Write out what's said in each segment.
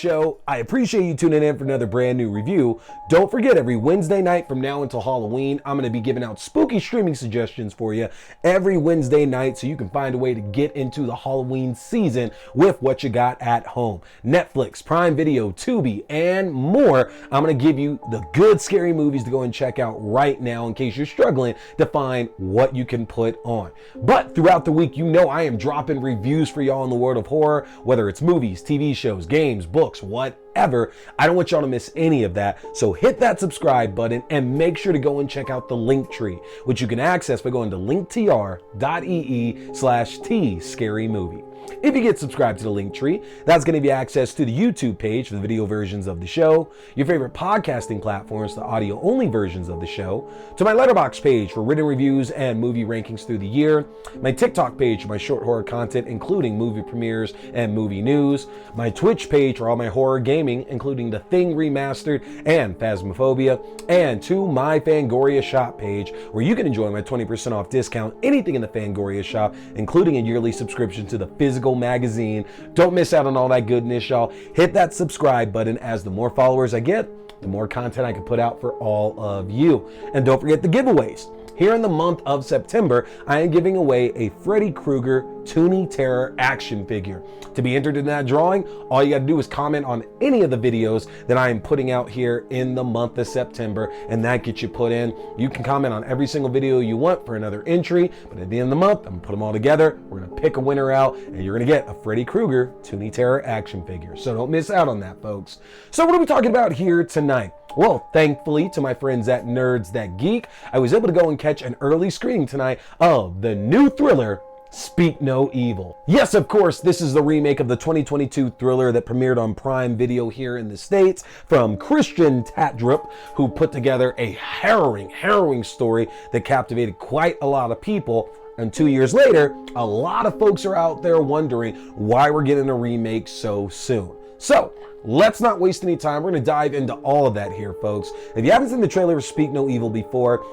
show. I appreciate you tuning in for another brand new review. Don't forget, every Wednesday night from now until Halloween, I'm going to be giving out spooky streaming suggestions for you every Wednesday night so you can find a way to get into the Halloween season with what you got at home. Netflix, Prime Video, Tubi, and more. I'm going to give you the good scary movies to go and check out right now in case you're struggling to find what you can put on. But throughout the week, you know I am dropping reviews for y'all in the world of horror, whether it's movies, TV shows, games, books, whatever. I don't want y'all to miss any of that. So hit that subscribe button and make sure to go and check out the Linktree, which you can access by going to linktr.ee/tscarymovie. If you get subscribed to the Linktree, that's going to give you access to the YouTube page for the video versions of the show, your favorite podcasting platforms, the audio-only versions of the show, to my Letterboxd page for written reviews and movie rankings through the year, my TikTok page for my short horror content, including movie premieres and movie news, my Twitch page for all my horror gaming, including The Thing Remastered and Phasmophobia, and to my Fangoria shop page, where you can enjoy my 20% off discount, anything in the Fangoria shop, including a yearly subscription to the physical magazine. Don't miss out on all that goodness, y'all. Hit that subscribe button, as the more followers I get, the more content I can put out for all of you. And don't forget the giveaways. Here in the month of September, I am giving away a Freddy Krueger Toonie Terror action figure. To be entered in that drawing, all you got to do is comment on any of the videos that I am putting out here in the month of September, and that gets you put in. You can comment on every single video you want for another entry, but at the end of the month, I'm going to put them all together. We're going to pick a winner out, and you're going to get a Freddy Krueger Toonie Terror action figure. So don't miss out on that, folks. So what are we talking about here tonight? Well, thankfully to my friends at Nerds That Geek, I was able to go and catch an early screening tonight of the new thriller, Speak No Evil. Yes, of course, this is the remake of the 2022 thriller that premiered on Prime Video here in the States from Christian Tatrup, who put together a harrowing story that captivated quite a lot of people. And 2 years later, a lot of folks are out there wondering why we're getting a remake so soon. So, let's not waste any time. We're going to dive into all of that here, folks. If you haven't seen the trailer for Speak No Evil before,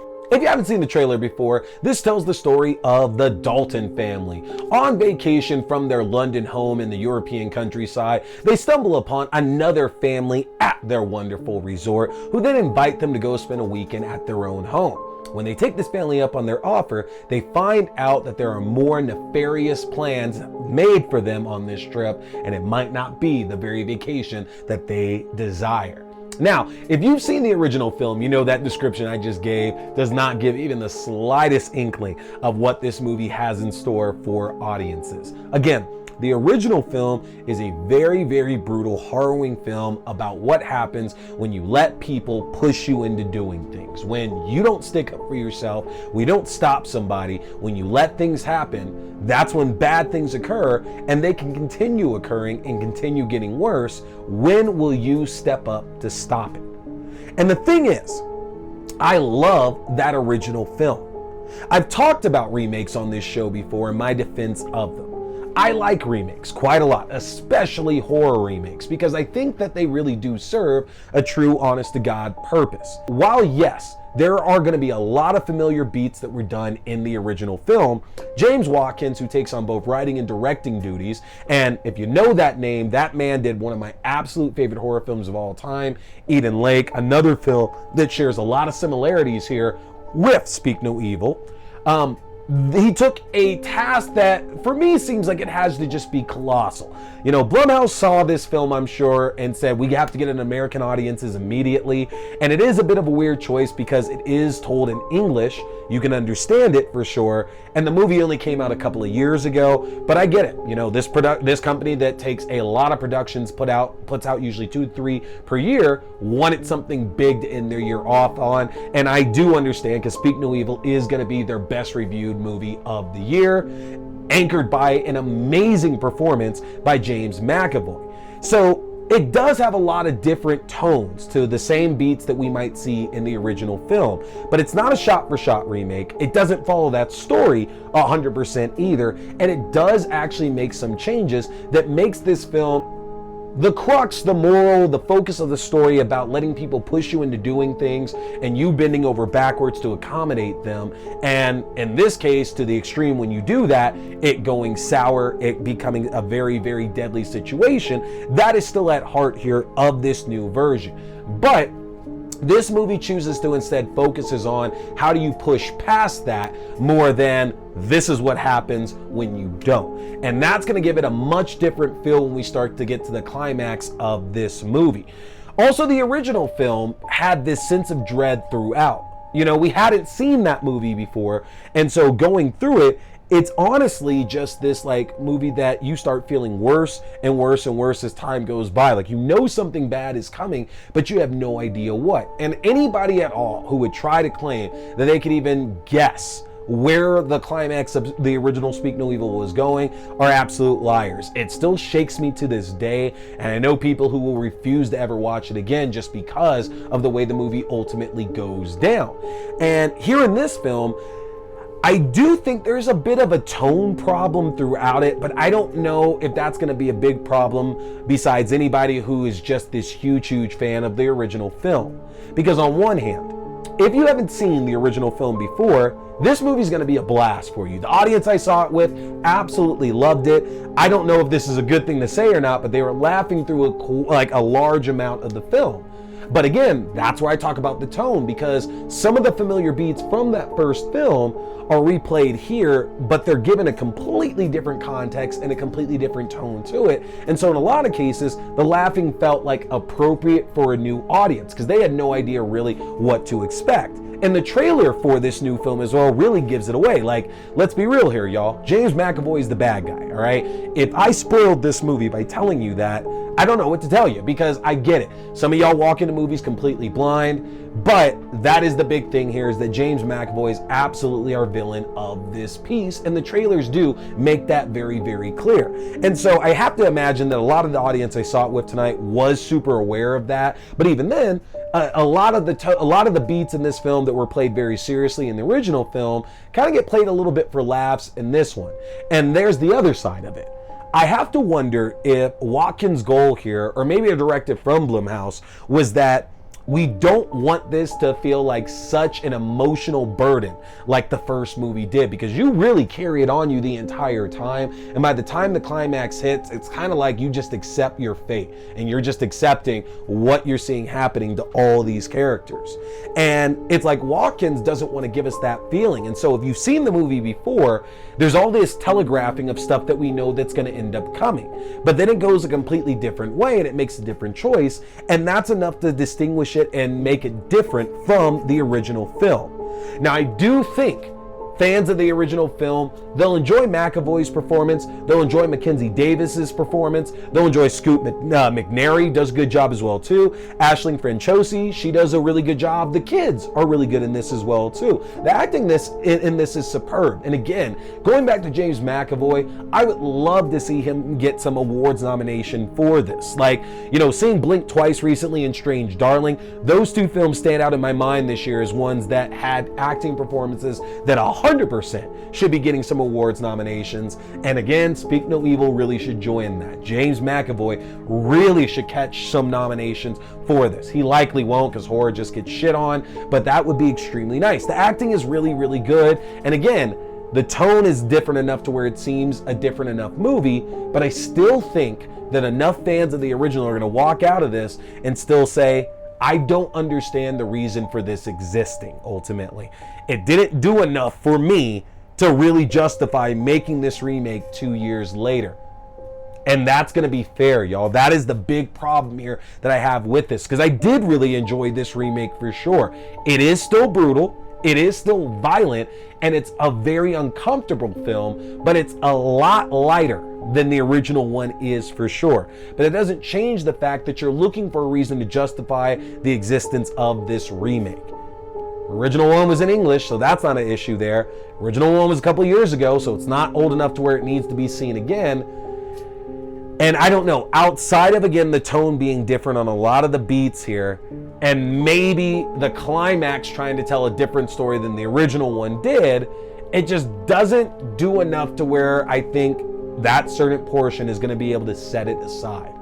this tells the story of the Dalton family. On vacation from their London home in the European countryside, they stumble upon another family at their wonderful resort, who then invite them to go spend a weekend at their own home. When they take this family up on their offer, they find out that there are more nefarious plans made for them on this trip, and it might not be the very vacation that they desire. Now, if you've seen the original film, you know that description I just gave does not give even the slightest inkling of what this movie has in store for audiences. Again, the original film is a very brutal, harrowing film about what happens when you let people push you into doing things. When you don't stick up for yourself, we don't stop somebody, when you let things happen, that's when bad things occur, and they can continue occurring and continue getting worse. When will you step up to stop it? And the thing is, I love that original film. I've talked about remakes on this show before in my defense of them. I like remakes quite a lot, especially horror remakes, because I think that they really do serve a true, honest-to-God purpose. While yes, there are going to be a lot of familiar beats that were done in the original film, James Watkins, who takes on both writing and directing duties, and if you know that name, that man did one of my absolute favorite horror films of all time, Eden Lake, another film that shares a lot of similarities here with Speak No Evil. He took a task that, for me, seems like it has to just be colossal. You know, Blumhouse saw this film, I'm sure, and said, we have to get an American audiences immediately. And it is a bit of a weird choice because it is told in English. You can understand it for sure. And the movie only came out a couple of years ago, but I get it. You know, this company that takes a lot of productions, puts out usually 2 to 3 per year, wanted something big to end their year off on. And I do understand, because Speak No Evil is going to be their best reviewed movie of the year, anchored by an amazing performance by James McAvoy. So it does have a lot of different tones to the same beats that we might see in the original film, but it's not a shot-for-shot remake. It doesn't follow that story 100% either, and it does actually make some changes that makes this film the crux, the moral, the focus of the story about letting people push you into doing things and you bending over backwards to accommodate them. And in this case, to the extreme, when you do that, it going sour, it becoming a very, very deadly situation. That is still at heart here of this new version. But this movie chooses to instead focuses on how do you push past that more than this is what happens when you don't. And that's going to give it a much different feel when we start to get to the climax of this movie. Also, the original film had this sense of dread throughout. You know, we hadn't seen that movie before. And so going through it, it's honestly just this like movie that you start feeling worse and worse and worse as time goes by. Like, you know something bad is coming, but you have no idea what. And anybody at all who would try to claim that they could even guess where the climax of the original Speak No Evil was going are absolute liars. It still shakes me to this day, and I know people who will refuse to ever watch it again just because of the way the movie ultimately goes down. And here in this film, I do think there's a bit of a tone problem throughout it, but I don't know if that's going to be a big problem besides anybody who is just this huge, huge fan of the original film. Because on one hand, if you haven't seen the original film before, this movie's going to be a blast for you. The audience I saw it with absolutely loved it. I don't know if this is a good thing to say or not, but they were laughing through a large amount of the film. But again, that's where I talk about the tone, because some of the familiar beats from that first film are replayed here, but they're given a completely different context and a completely different tone to it. And so in a lot of cases, the laughing felt like appropriate for a new audience because they had no idea really what to expect. And the trailer for this new film as well really gives it away. Like, let's be real here, y'all. James McAvoy is the bad guy, all right? If I spoiled this movie by telling you that, I don't know what to tell you, because I get it. Some of y'all walk into movies completely blind, but that is the big thing here, is that James McAvoy is absolutely our villain of this piece, and the trailers do make that very, very clear. And so I have to imagine that a lot of the audience I saw it with tonight was super aware of that, but even then, a lot of the beats in this film that were played very seriously in the original film kind of get played a little bit for laughs in this one. And there's the other side of it. I have to wonder if Watkins' goal here, or maybe a directive from Blumhouse, was that we don't want this to feel like such an emotional burden like the first movie did, because you really carry it on you the entire time. And by the time the climax hits, it's kind of like you just accept your fate and you're just accepting what you're seeing happening to all these characters. And it's like Watkins doesn't want to give us that feeling. And so if you've seen the movie before, there's all this telegraphing of stuff that we know that's going to end up coming. But then it goes a completely different way and it makes a different choice. And that's enough to distinguish it and make it different from the original film. Now, I do think fans of the original film, they'll enjoy McAvoy's performance, they'll enjoy Mackenzie Davis's performance, they'll enjoy Scoot McNairy, does a good job as well too. Aisling Franciosi, she does a really good job. The kids are really good in this as well too. The acting in this is superb. And again, going back to James McAvoy, I would love to see him get some awards nomination for this. Like, you know, seeing Blink twice recently and Strange Darling, those two films stand out in my mind this year as ones that had acting performances that 100% should be getting some awards nominations. And again, Speak No Evil really should join that. James McAvoy really should catch some nominations for this. He likely won't because horror just gets shit on, but that would be extremely nice. The acting is really, really good. And again, the tone is different enough to where it seems a different enough movie, but I still think that enough fans of the original are going to walk out of this and still say, I don't understand the reason for this existing, ultimately. It didn't do enough for me to really justify making this remake 2 years later. And that's going to be fair, y'all. That is the big problem here that I have with this, because I did really enjoy this remake for sure. It is still brutal. It is still violent, and it's a very uncomfortable film, but it's a lot lighter than the original one is for sure. But it doesn't change the fact that you're looking for a reason to justify the existence of this remake. Original one was in English, so that's not an issue there. Original one was a couple years ago, so it's not old enough to where it needs to be seen again. And I don't know, outside of, again, the tone being different on a lot of the beats here, and maybe the climax trying to tell a different story than the original one did, it just doesn't do enough to where I think that certain portion is going to be able to set it aside.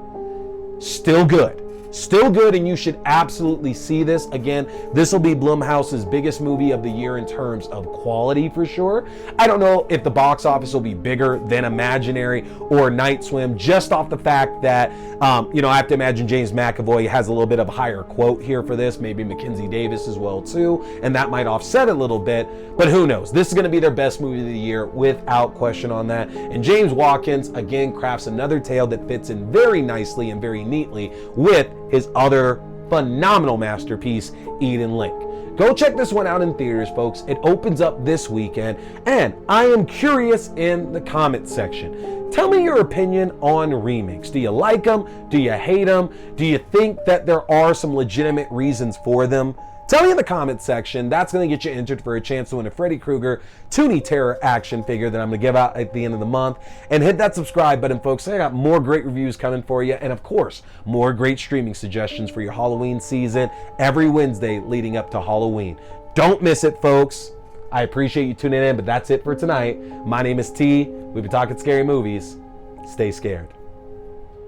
still good. Still good, and you should absolutely see this. Again, this will be Blumhouse's biggest movie of the year in terms of quality for sure. I don't know if the box office will be bigger than Imaginary or Night Swim, just off the fact that, I have to imagine James McAvoy has a little bit of a higher quote here for this, maybe Mackenzie Davis as well too, and that might offset a little bit, but who knows? This is going to be their best movie of the year without question on that. And James Watkins, again, crafts another tale that fits in very nicely and very neatly with his other phenomenal masterpiece, idyllic. Go check this one out in theaters, folks. It opens up this weekend, and I am curious in the comment section. Tell me your opinion on remakes. Do you like them? Do you hate them? Do you think that there are some legitimate reasons for them? Tell me in the comment section. That's going to get you entered for a chance to win a Freddy Krueger Toonie Terror action figure that I'm going to give out at the end of the month. And hit that subscribe button, folks. I got more great reviews coming for you. And of course, more great streaming suggestions for your Halloween season every Wednesday leading up to Halloween. Don't miss it, folks. I appreciate you tuning in, but that's it for tonight. My name is T. We've been talking scary movies. Stay scared.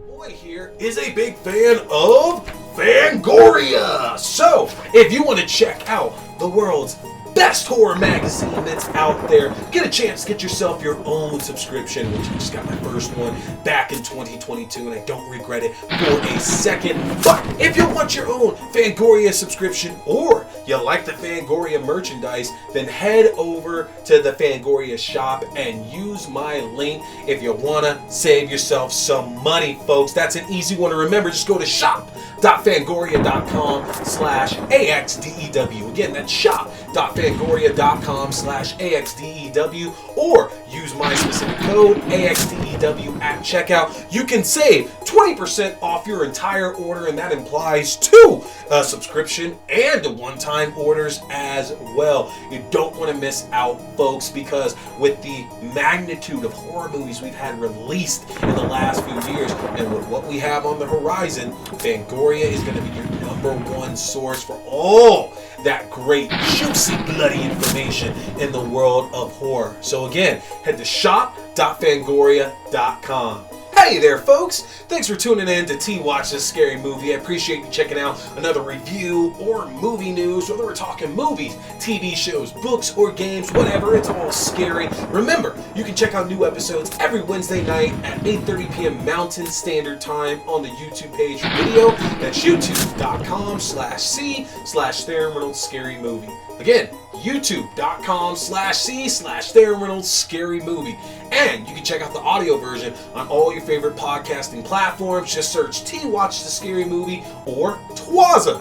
Boy here is a big fan of Fangoria. So, if you want to check out the world's best horror magazine that's out there, get a chance to get yourself your own subscription, which I just got my first one back in 2022, and I don't regret it for a second. But if you want your own Fangoria subscription, or you like the Fangoria merchandise, then head over to the Fangoria shop and use my link if you want to save yourself some money, folks. That's an easy one to remember. Just go to shop.fangoria.com/AXDEW. Again, that's shop.fangoria.com/AXDEW, or use my specific code AXDEW at checkout. You can save 20% off your entire order, and that implies 2 subscription and one-time orders as well. You don't want to miss out, folks, because with the magnitude of horror movies we've had released in the last few years, and with what we have on the horizon, Fangoria is going to be your #1 source for all that great, juicy, bloody information in the world of horror. So again, head to shop.fangoria.com. Hey there, folks! Thanks for tuning in to T Watch This Scary Movie. I appreciate you checking out another review or movie news, whether we're talking movies, TV shows, books, or games, whatever, it's all scary. Remember, you can check out new episodes every Wednesday night at 8:30 p.m. Mountain Standard Time on the YouTube page for video. That's youtube.com/C/Theron Reynolds Scary Movie. Again, youtube.com/C/Theron Reynolds Scary Movie. And you can check out the audio version on all your favorite podcasting platforms. Just search T Watch the Scary Movie or TWASM.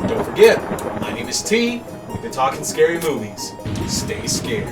Don't forget, my name is T. We've been talking scary movies. Stay scared.